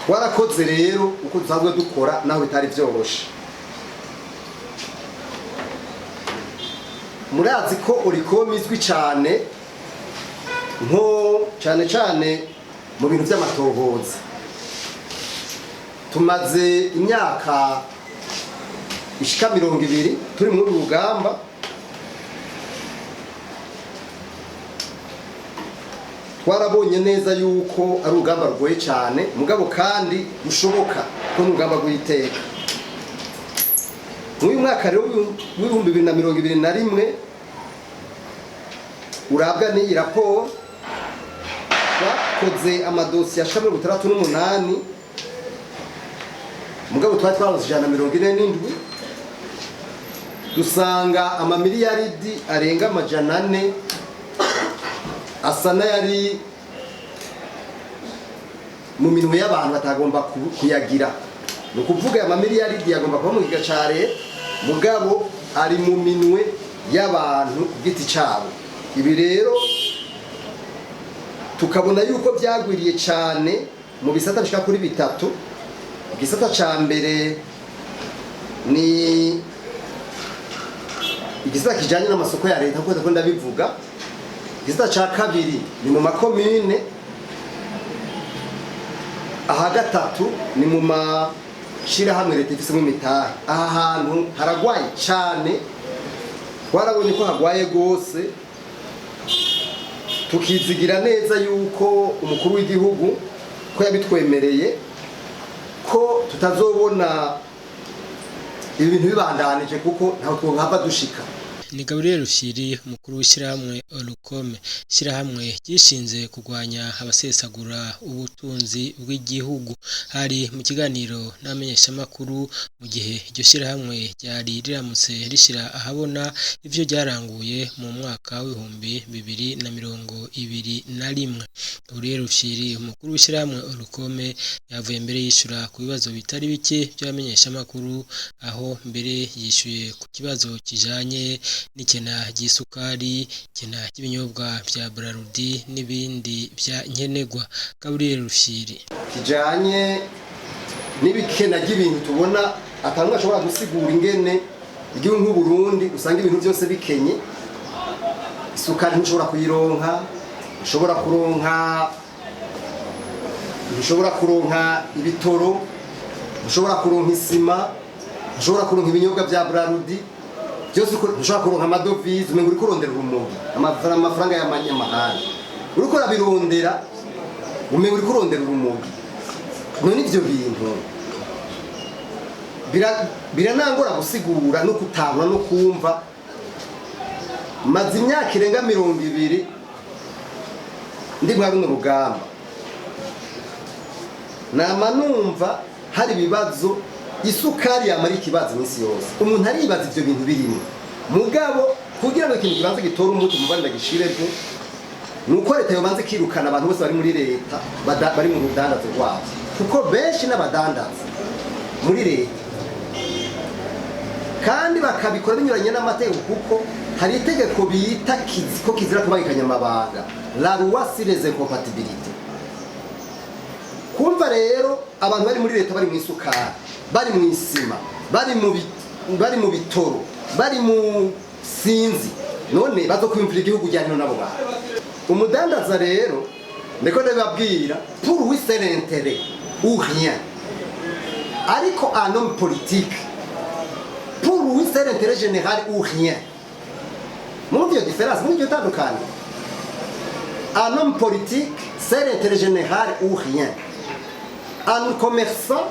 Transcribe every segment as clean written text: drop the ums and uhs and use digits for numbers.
twarakoze rero uko dusanzwe dukora naho bitari byoroshe. Murazi ko Oricom izwi cyane nko cyane mu bintu by'amatohoza. Tumaze imyaka ishika 20 turi muri rugamba, twarabonye neza yuko ari urugamba rwoye cyane mugabo kandi rushoboka ko n'urugamba rw'iteka. Mu mwaka rero w'ibihumbi 2021 urabwa n'iyi raporo twakoze amadosiye ashaka 68 mugabo twaronse 147 dusanga amamiliyaridi arenga 400 asa n'ayari mu minwe y'abantu batagomba kuyagira. Ni ukuvuga amamiliyaridi yagomba kuba mu giga ca leta mugabo ari mu minwe y'abantu giti cyabo. Ibi rero tukabona yuko byagwiriye cyane mu bisata bishika kuri bitatu. Igisata ca mbere ni igisata kijanye n'amasoko ya leta kuko ndabivuga. Igisata ca kabiri ni mu makomune, aha gatatu ni mu mashira hamwe leta ifise mu mitahe. Aha hantu haragwaye cyane, twarabonye ko hagwaye gose, tukizigira neza yuko umukuru w'igihugu ko yabitwemereye ko tutazobona ibintu bibandanije kuko ntaho twahava dushika. Ni Gabriel Rufyiri, umukuru w'ishyirahamwe Oricom, ishyirahamwe gishinze kurwanya abasesagura ubutunzi bw'igihugu. Hari mu kiganiro n'amenyeshamakuru mu gihe iryo shyirahamwe ryari riramutse rishyira ahabona ivyo ryaranguye mu mwaka w'ibihumbi 2021. Gabriel Rufyiri, umukuru w'ishyirahamwe Oricom, yavuye mbere yishura ku bibazo bitari bike by'abamenyeshamakuru, aho mbere yishuye ku kibazo kijanye n'ikena ry'isukari, ikena ry'ibinyobwa bya Braludi n'ibindi bya nkenegwa. Gabriel Rufyiri: kijanye n'ibikena ry'ibintu tubona atanumwe ashobora gusigura ingene igihugu nk'u Burundi usanga ibintu byose bikenye. Isukari ntushobora kuyironka, ntushobora kuronka ibitoro, ntushobora kuronka isima, ntushobora kuronka ibinyobwa bya Braludi, byose ntushobora kuronka amadovize. Umengo uri kurondera urumogi, amafaranga y'amanyamahanga uriko urabirondera, umengo uri kurondera urumogi. None ivyo bintu biranangora gusigura no kutangwa no kumva. Maze imyaka irenga 20 ndi muri runo rugamba, nama numva hari ibibazo. Isukari yamara ikibazo iminsi yose, umuntu aribaza ivyo bintu birimo mugabo kugira ngo ikintu kibanze gitora umuti mubandi ndagishireko nuko leta yobanze kirukana abantu bose bari muri leta bari mu rudandazo rwabo, kuko benshi n'abadandaza muri leta kandi bakabikora binyuranye n'amategeko, kuko hari itegeko bita ko kizira kubangikanya amabanga, la loi sur les incompatibilités. Kumva rero abantu bari muri leta bari mu isukari, bari mu isima, bari mu bitoro, bari mu sinzi, none bazokwimvira igihugu cyane nabo bantu. Umudandaza rero ndiko ndababwira, pour lui c'est l'intérêt ou rien, ariko un homme politique, pour lui c'est l'intérêt général ou rien. Mon Dieu, différence, mon Dieu, tandukanye. Un homme politique c'est l'intérêt général ou rien. Un commerçant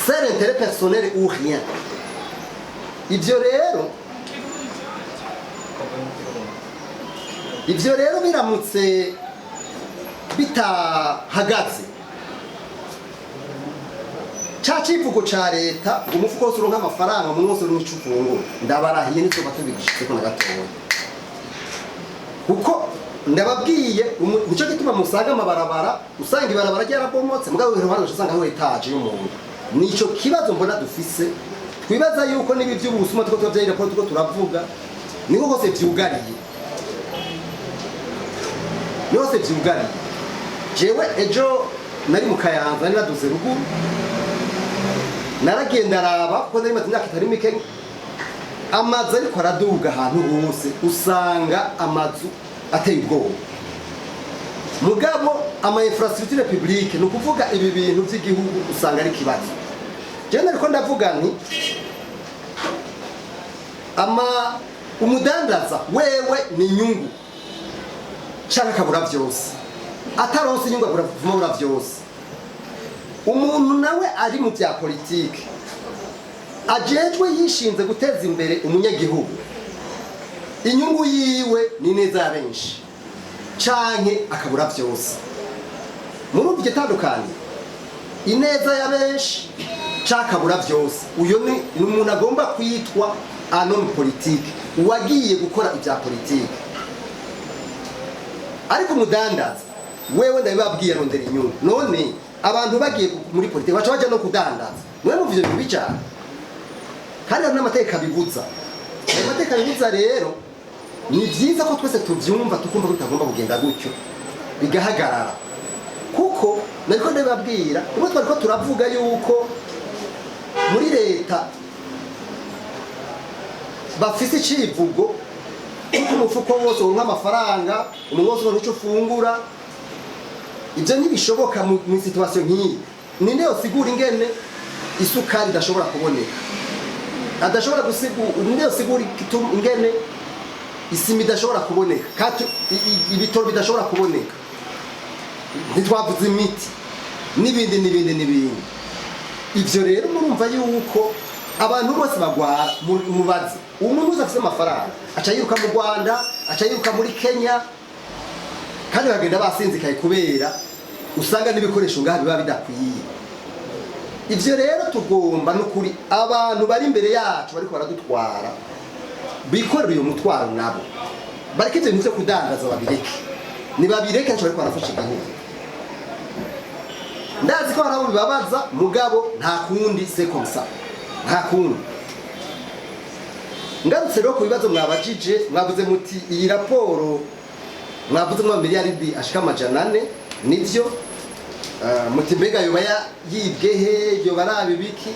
c'est l'intérêt personnel ou rien. Ivyo rero biramutse bitahagaze, ca civugo ca leta umufuko wose uronka amafaranga umuntu wose uronka ico ufungura, ndabarahiye nitwe batubigishitseko na gatoya, kuko ndababwiye nico gituma musanga amabarabara usanga ibarabara ryarabomotse mugabo iruhande usanga aho etaje y'umuntu. Nico kibazo mbona dufise, twibaza yuko nibi by'ubusuma tuko tuvyayira ko tuko turavuga niko kose vyugariye, yose vyugariye. Jewe ejo nari mu Kayanza nari naduze ruguru naragenda araba kuko nari maze imyaka itari mike amazu ariko araduga ahantu hose usanga amazu ateye ubwoba mugabo ama infrastructure publique no kuvuga ibi bintu by'igihugu usanga ari kibazo je nariko ndavuga nti umudandaza wewe ni inyungu cyangwa kabura byose ataronse inyungu abura byose umuntu nawe ari mu bya politike ajejwe yishinze guteza imbere umunyagihugu inyungu yiwe ni neza ya benshi canke akabura byose muri ubwo gitandukanye ineza ya benshi cakabura byose uyo ni umuntu agomba kwitwa anon politique uwagiye gukora ibya politike ariko umudandaza wewe ndabibabwiye rondera inyungu none abantu bagiye muri politike baca baje no kudandaza mwe mu byo bicana kandi n'amateka bibuza amateka bibuza rero ni byiza ko twese tuvyumva tukumva tutagomba kugenda gutyo bigahagarara kuko nariko ndababwira ubwo twariko turavuga yuko muri leta bafise icivugo kuko umufuko wose uronka amafaranga umuntu wose uronka ico ufungura ibyo ntibishoboka mu situation nk'iyi ninde yosigura ingene isukari idashobora kuboneka adashobora gusigura ninde yosigura ingene isimi idashobora kuboneka kandi ibitoro bidashobora kuboneka ntitwavuze imiti n'ibindi ivyo rero murumva yuko abantu bose bagwara mubaze umuntu wese afite amafaranga aca yiruka mu Rwanda aca yiruka muri Kenya kandi bagenda basinzikaye kubera usanga n'ibikoresho ngaha biba bidakwiye ivyo rero tugomba n'ukuri abantu bari imbere yacu bariko baradutwara bikorera uyo mutwaro nabo bareke ivyo byo kudandaza babireke nibabireke nco bariko barafasha igihugu ndazi ko harabo bibabaza mugabo nta kundi c'est comme ça nta kundi ngarutse rero ku bibazo mwabajije mwavuze muti iyi raporo mwavuze mu miliyaridi ashika 400 nivyo muti mbega yoba yibwehe yoba arabibiki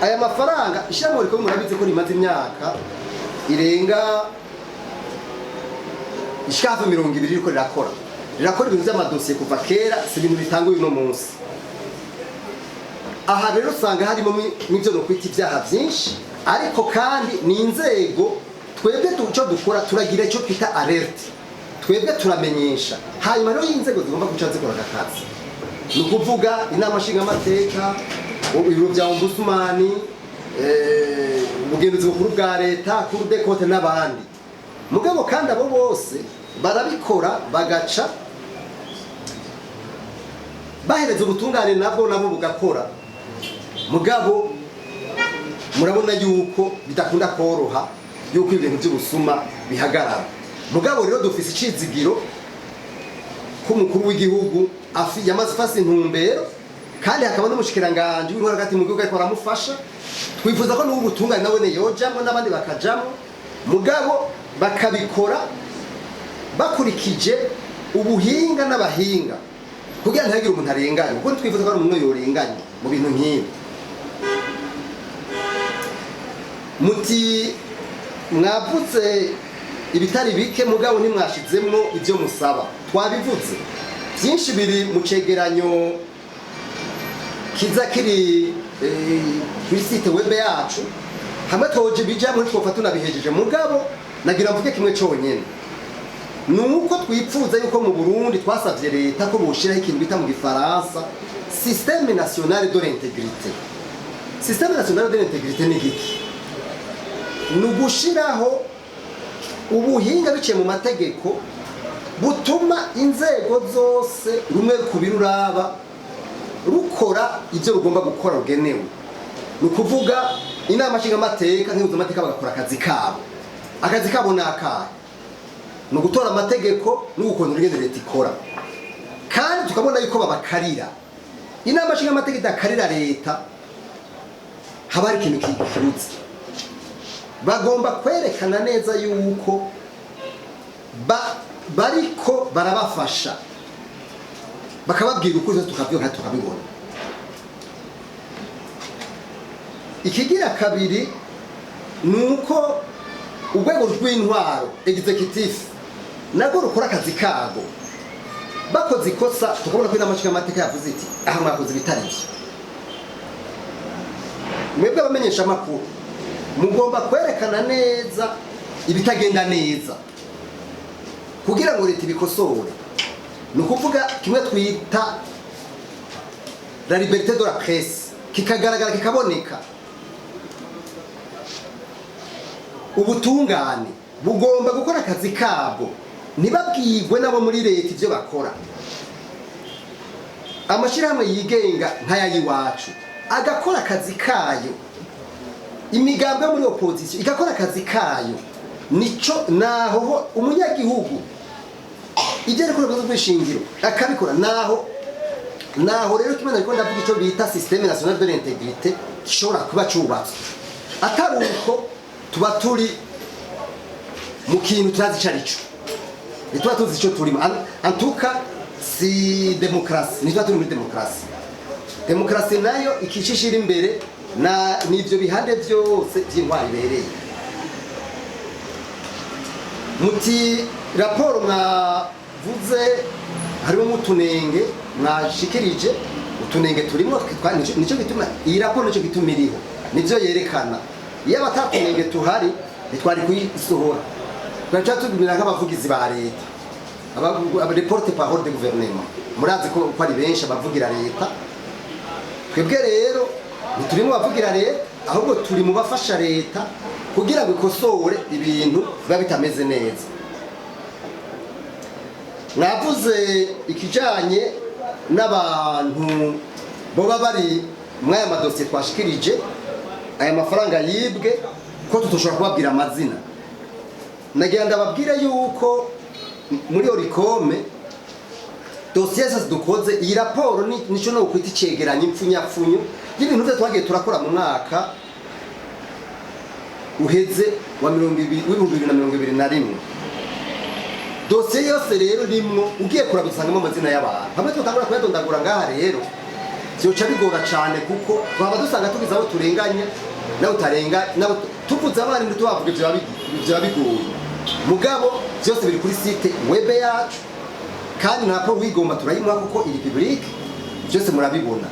aya mafaranga ishyamo riko murabize ko rimaze imyaka irenga ishaka 200 riko rirakora ibintu by'amadosiye kuva kera si ibintu bitanguye uno munsi aha rero usanga harimo n'ibyo no kwita ibyaha byinshi ariko kandi ni inzego twebwe tuco dukora turagira icyo twita alert twebwe turamenyesha hanyuma rero inzego zigomba guca zikora akazi ni ukuvuga inama nshingamateka ibiro bya ombudsman ubugenzuzi bukuru bwa leta kuri dekote n'abandi mugabo kandi abo bose barabikora bagaca bahereza ubutungane nabo bugakora mugabo murabona yuko bidakunda koroha yuko ibintu by'ubusuma bihagarara mugabo rero dufise icizigiro ko umukuru w'igihugu yamaze fasi intumbero kandi hakaba n'umushikiranganje w'intwaro hagati mu gihugu ariko aramufasha twifuza ko n'ubu butungane nabone yojamo n'abandi bakajamo mugabo bakabikora bakurikije ubuhinga n'abahinga kugira ntihagire umuntu arenganye kuko twifuza ko umuntu yorenganye mu bintu nk'ibi muti mwavuze ibitari bike mugabo ntimwashizemwo ibyo musaba twabivuze byinshi biri mu cegeranyo kiza kiri kuri site web yacu hamwe toje bijamwe twofa tunabihejeje mugabo nagira mvuge kimwe cyonyene nuko twipfuza yuko mu Burundi twasavye leta ko boshiraho ikintu bita mu gifaransa système national de l'intégrité système national de l'intégrité ni giki nugushiraho ubuhinga biciye mu mategeko butuma inzego zose rumwe kubiruraba rukora ibyo rugomba gukora rugenewe nukuvuga inama nshingamateka n'impuzamateka bagakora akazi kabo n'akahe ni ugutora amategeko n'ugukontorora ingene leta ikora kandi tukabona yuko babakarira inama nshingamateka idakarira leta haba hari ikintu kikirutse bagomba kwerekana neza yuko bariko barabafasha bakababwira ukuri tukabyumva tukabibona. Ikigira kabiri nuko urwego rw'intwaro executive nago rukora akazi kago, bakoze ikosa tukabona ko inama nshingamateka yavuze iti aha mwakoze bitari byo. Mwebwe abamenyesha amakuru mugomba kwerekana neza ibitagenda neza kugira ngo leta ibikosore. Ni ukuvuga kimwe twita la liberté de la presse, kikagaragara kikaboneka. Ubutungane bugomba gukora akazi kabo, ntibabwirwe nabo muri leta ivyo bakora. Amashirahamwe yigenga nk'ayayiwacu agakora akazi kayo, imigambi yo muri opposition igakora akazi kayo, nico naho umunyagihugu ije ariko nazo kwishingiro akabikora naho rero kimwe nariko ndavuga ico bita système national de l'intégrité gishobora kuba cubatse. Atari uko tuba turi mu kintu turazi carico, nituba tuzi ico turimo. Antuka si demokrasi, nituba turi muri demokrasi. Demokrasi nayo ikishishira imbere na nivyo bihande byose by'intwari bereye. Muti raporo mwavuze harimo mutunenge mwashikirije, utunenge turimo nico gituma iyi raporo nico gituma iriho, nivyo yerekana. Iyo abatatunenge tuhari nitwari kuyisohora, twaca tubimira nk'abavugizi ba leta, aba reporte parole de gouvernement. Murazi ko ari benshi abavugira leta. Twebwe rero ntiturimo bavugira leta, ahubwo turi mu bafasha leta kugira ngo ikosore ibintu biba bitameze neza. Mwavuze ikijanye n'abantu boba bari mwaya madosiye twashikirije, aya mafaranga yibwe ko tutoshobora kubabwira amazina. Nagira ndababwire yuko muri Oricome dosiye zose dukoze, iyi raporo nico no kwita icegeranyo impfunyapfunyo y'ibintu byo twagiye turakora mu mwaka uheze wa 2021. Dosiye yose rero rimwo ugiye kurabisangamo amazina y'abantu. Hamwe tutangura kuyadondagura ngaha rero byoca bigora cyane, kuko twaba dusanga tugize abo turenganya nawe utarenga, nawe tuvuze abandi tubavuga ibyo bigoye. Mugabo byose biri kuri site web yacu, kandi na raporo wigomba turayimuha kuko iri public byose murabibona.